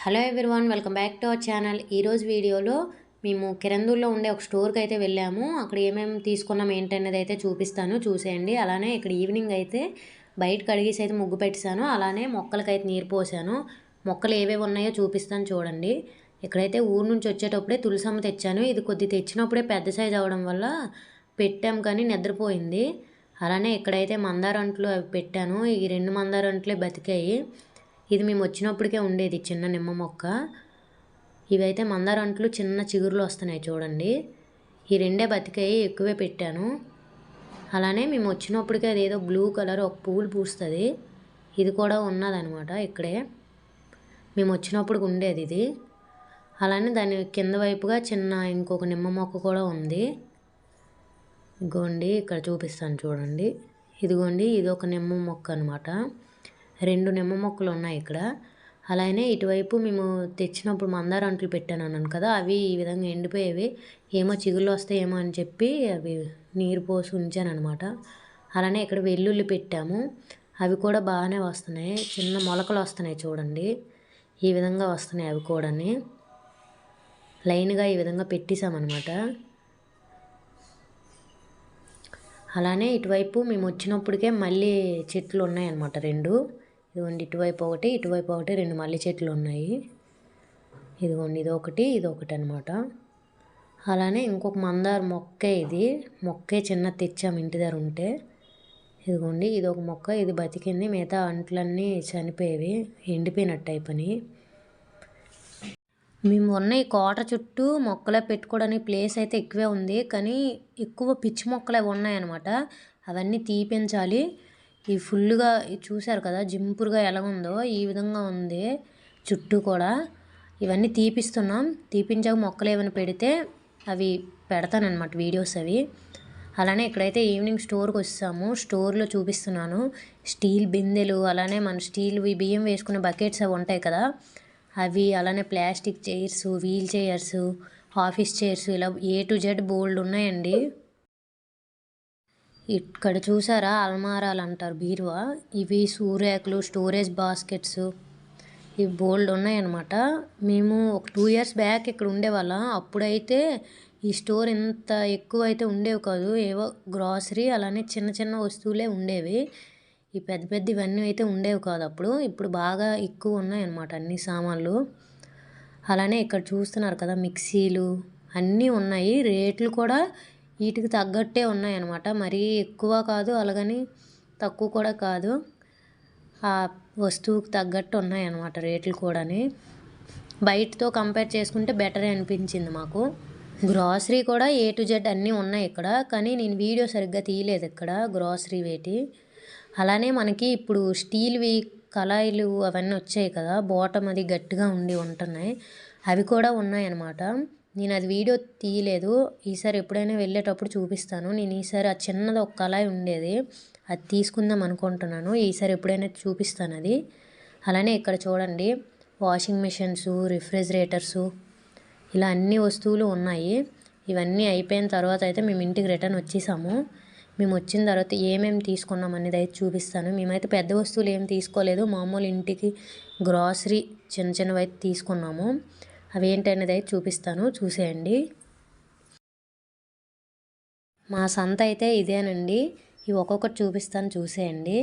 Hello everyone, welcome back to our channel. ఈరోజు వీడియోలో మేము కిరందూరులో ఉండే ఒక స్టోర్కి అయితే వెళ్ళాము. అక్కడ ఏమేమి తీసుకున్నాం ఏంటనేది అయితే చూపిస్తాను, చూసేయండి. అలానే ఇక్కడ ఈవినింగ్ అయితే బయట కడిగేసి అయితే ముగ్గు పెట్టేశాను. అలానే మొక్కలకైతే నీరు పోసాను. మొక్కలు ఏవేవి ఉన్నాయో చూపిస్తాను చూడండి. ఇక్కడైతే ఊరు నుంచి వచ్చేటప్పుడే తులసమ్మ తెచ్చాను. ఇది కొద్ది తెచ్చినప్పుడే పెద్ద సైజు అవడం వల్ల పెట్టాం కానీ నిద్రపోయింది. అలానే ఇక్కడైతే మందారంట్లు అవి పెట్టాను. ఈ 2 మందారంట్లే బతికాయి. ఇది మేము వచ్చినప్పటికే ఉండేది చిన్న నిమ్మ మొక్క. ఇవైతే మందారంట్లు చిన్న చిగురులు వస్తున్నాయి చూడండి. ఈ 2 బతికాయి, ఎక్కువే పెట్టాను. అలానే మేము వచ్చినప్పటికే అదేదో బ్లూ కలర్ ఒక పువ్వులు పూస్తుంది, ఇది కూడా ఉన్నదనమాట. ఇక్కడే మేము వచ్చినప్పుడు ఉండేది ఇది. అలానే దాని కింద వైపుగా చిన్న ఇంకొక నిమ్మ మొక్క కూడా ఉంది. ఇదిగోండి ఇక్కడ చూపిస్తాను చూడండి. ఇదిగోండి ఇది ఒక నిమ్మ మొక్క అనమాట. 2 నిమ్మ మొక్కలు ఉన్నాయి ఇక్కడ. అలానే ఇటువైపు మేము తెచ్చినప్పుడు మందారంట్లు పెట్టాను అన్నాను కదా, అవి ఈ విధంగా ఎండిపోయేవి. ఏమో చిగుళ్ళు వస్తాయేమో అని చెప్పి అవి నీరు పోసి ఉంచాను అనమాట. అలానే ఇక్కడ వెల్లుల్లి పెట్టాము, అవి కూడా బాగానే వస్తున్నాయి. చిన్న మొలకలు వస్తున్నాయి చూడండి, ఈ విధంగా వస్తున్నాయి అవి కూడా. లైన్గా ఈ విధంగా పెట్టేసామన్నమాట. అలానే ఇటువైపు మేము వచ్చినప్పటికే మళ్ళీ చెట్లు ఉన్నాయన్నమాట 2. ఇదిగోండి ఇటువైపు ఒకటి, ఇటువైపు ఒకటి 2 మల్లె చెట్లు ఉన్నాయి. ఇదిగోండి ఇదొకటి అనమాట. అలానే ఇంకొక మందార మొక్కే, ఇది మొక్కే చిన్న తెచ్చాము ఇంటి దగ్గర ఉంటే. ఇదిగోండి ఇదొక మొక్క, ఇది బతికింది. మిగతా అంట్లన్నీ చనిపోయేవి, ఎండిపోయినట్టు అయిపోయి. మేము ఉన్న ఈ కోట చుట్టూ మొక్కలే పెట్టుకోవడానికి ప్లేస్ అయితే ఎక్కువే ఉంది, కానీ ఎక్కువ పిచ్చి మొక్కలే ఉన్నాయన్నమాట. అవన్నీ తీపించాలి. ఇవి ఫుల్గా చూశారు కదా జింపురుగా ఎలాగుందో, ఈ విధంగా ఉంది చుట్టూ కూడా. ఇవన్నీ తీపిస్తున్నాం. తీపించాక మొక్కలు ఏమైనా పెడితే అవి పెడతానన్నమాట వీడియోస్ అవి. అలానే ఇక్కడైతే ఈవినింగ్ స్టోర్కి వచ్చాము. స్టోర్లో చూపిస్తున్నాను స్టీల్ బిందెలు, అలానే మన స్టీల్ బియ్యం వేసుకునే బకెట్స్ అవి ఉంటాయి కదా అవి, అలానే plastic chairs, wheel chairs, office chairs, ఇలా A to Z బోల్డ్ ఉన్నాయండి. ఇక్కడ చూసారా అల్మారాలు అంటారు, బీరువా. ఇవి సూర్యాకులు, స్టోరేజ్ బాస్కెట్స్, ఇవి బోల్డ్ ఉన్నాయన్నమాట. మేము ఒక 2 years బ్యాక్ ఇక్కడ ఉండేవాళ్ళం. అప్పుడైతే ఈ స్టోర్ ఇంత ఎక్కువ అయితే ఉండేవి కాదు. ఏవో గ్రాసరీ అలానే చిన్న చిన్న వస్తువులే ఉండేవి. ఈ పెద్ద పెద్ద ఇవన్నీ అయితే ఉండేవి కాదు అప్పుడు. ఇప్పుడు బాగా ఎక్కువ ఉన్నాయన్నమాట అన్ని సామాన్లు. అలానే ఇక్కడ చూస్తున్నారు కదా మిక్సీలు అన్నీ ఉన్నాయి. రేట్లు కూడా వీటికి తగ్గట్టే ఉన్నాయన్నమాట. మరీ ఎక్కువ కాదు, అలాగని తక్కువ కూడా కాదు. ఆ వస్తువుకి తగ్గట్టు ఉన్నాయన్నమాట రేట్లు కూడా. బయటతో కంపేర్ చేసుకుంటే బెటరే అనిపించింది మాకు. గ్రాసరీ కూడా A to Z అన్నీ ఉన్నాయి ఇక్కడ, కానీ నేను వీడియో సరిగ్గా తీయలేదు ఇక్కడ గ్రాసరీ వేటి. అలానే మనకి ఇప్పుడు స్టీల్వి కళాయిలు అవన్నీ వచ్చాయి కదా, బాటమ్ అది గట్టిగా ఉంటున్నాయి, అవి కూడా ఉన్నాయన్నమాట. నేను అది వీడియో తీయలేదు. ఈసారి ఎప్పుడైనా వెళ్ళేటప్పుడు చూపిస్తాను. నేను ఈసారి ఆ చిన్నది ఒక కళాయి ఉండేది, అది తీసుకుందాం అనుకుంటున్నాను. ఈసారి ఎప్పుడైనా చూపిస్తాను అది. అలానే ఇక్కడ చూడండి వాషింగ్ మిషన్స్, రిఫ్రిజిరేటర్సు, ఇలా అన్ని వస్తువులు ఉన్నాయి. ఇవన్నీ అయిపోయిన తర్వాత అయితే మేము ఇంటికి రిటర్న్ వచ్చేసాము. మేము వచ్చిన తర్వాత ఏమేమి తీసుకున్నాం అనేది అయితే చూపిస్తాను. మేమైతే పెద్ద వస్తువులు ఏం తీసుకోలేదు, మామూలు ఇంటికి గ్రాసరీ చిన్న చిన్నవి అయితే తీసుకున్నాము. అవి ఏంటనేది అయితే చూపిస్తాను, చూసేయండి. మా సంత అయితే ఇదేనండి. ఇవి ఒక్కొక్కటి చూపిస్తాను, చూసేయండి.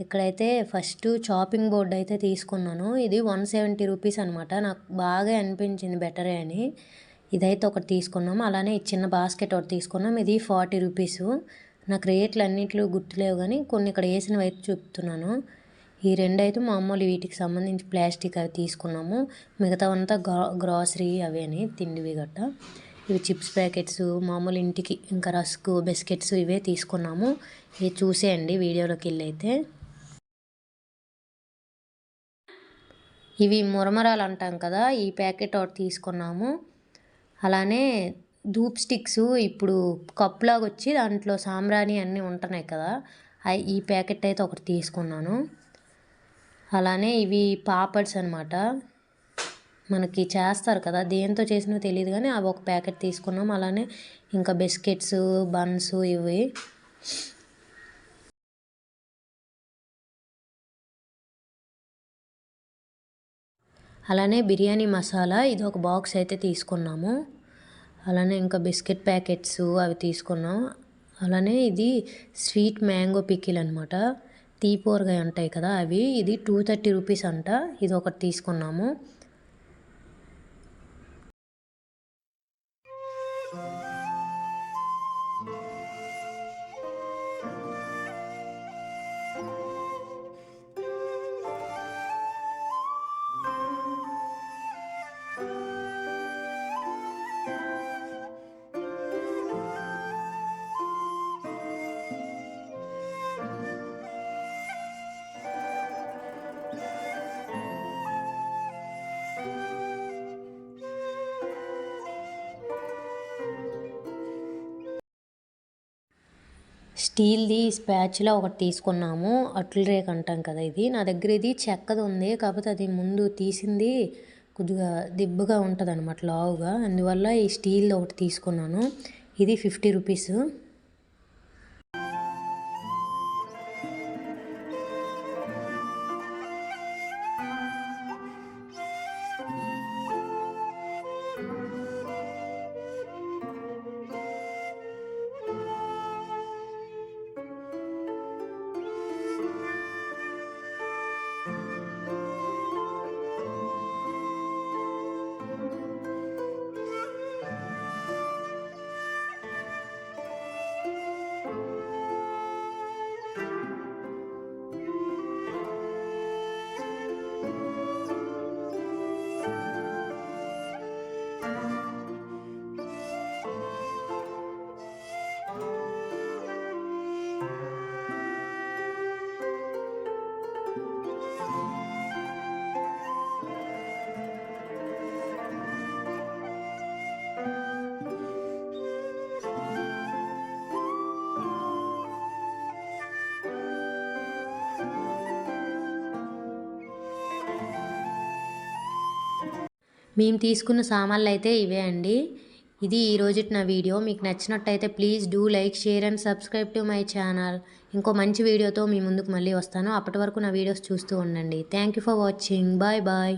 ఇక్కడైతే ఫస్ట్ చాపింగ్ బోర్డ్ అయితే తీసుకున్నాను. ఇది 170 రూపీస్ అనమాట. నాకు బాగా అనిపించింది బెటరే అని. ఇదైతే ఒకటి తీసుకున్నాము. అలానే ఈ చిన్న బాస్కెట్ ఒకటి తీసుకున్నాం, ఇది 40 రూపీసు. నాకు రేట్లు అన్నిట్లో గుర్తులేవు, కానీ కొన్ని ఇక్కడ వేసినవి అయితే చెప్తున్నాను. ఈ 2 అయితే మామూలు వీటికి సంబంధించి ప్లాస్టిక్ అవి తీసుకున్నాము. మిగతావంతా గ్రాసరీ అవేని తిండివి గట్ట. ఇవి చిప్స్ ప్యాకెట్స్, మామూలు ఇంటికి ఇంకా రస్క్, బిస్కెట్స్ ఇవే తీసుకున్నాము. ఇవి చూసేయండి వీడియోలోకి వెళ్ళి అయితే. ఇవి మురమరాలు అంటాం కదా, ఈ ప్యాకెట్ ఒకటి తీసుకున్నాము. అలానే ధూప్ స్టిక్స్ ఇప్పుడు కప్పులాగా వచ్చి దాంట్లో సాంబ్రాణి అన్నీ ఉంటున్నాయి కదా, ఈ ప్యాకెట్ అయితే ఒకటి తీసుకున్నాను. అలానే ఇవి పాపడ్స్ అనమాట, మనకి చేస్తారు కదా, దేంతో చేసినో తెలియదు కానీ అవి ఒక ప్యాకెట్ తీసుకున్నాం. అలానే ఇంకా బిస్కెట్స్, బన్స్ ఇవి. అలానే బిర్యానీ మసాలా ఇది ఒక బాక్స్ అయితే తీసుకున్నాము. అలానే ఇంకా బిస్కెట్ ప్యాకెట్స్ అవి తీసుకున్నాం. అలానే ఇది స్వీట్ మ్యాంగో పికిల్ అనమాట. తీపూరగా ఉంటాయి కదా అవి. ఇది 230 రూపీస్ అంట. ఇది ఒకటి తీసుకున్నాము. స్టీల్ది స్పాచులా ఒకటి తీసుకున్నాము. అట్ల రేక్ అంటాం కదా ఇది. నా దగ్గర ఇది చెక్కది ఉంది. కాకపోతే అది ముందు తీసింది కొద్దిగా దిబ్బగా ఉంటుంది అనమాట, లావుగా. అందువల్ల ఈ స్టీల్ ఒకటి తీసుకున్నాను. ఇది 50 రూపీస్. మేము తీసుకున్న సామాన్లు అయితే ఇవే అండి. ఇది ఈరోజు నా వీడియో. మీకు నచ్చినట్టయితే please do like, share and subscribe to my channel. ఇంకో మంచి వీడియోతో మీ ముందుకు మళ్ళీ వస్తాను. అప్పటి వరకు నా వీడియోస్ చూస్తూ ఉండండి. Thank you for watching. Bye bye.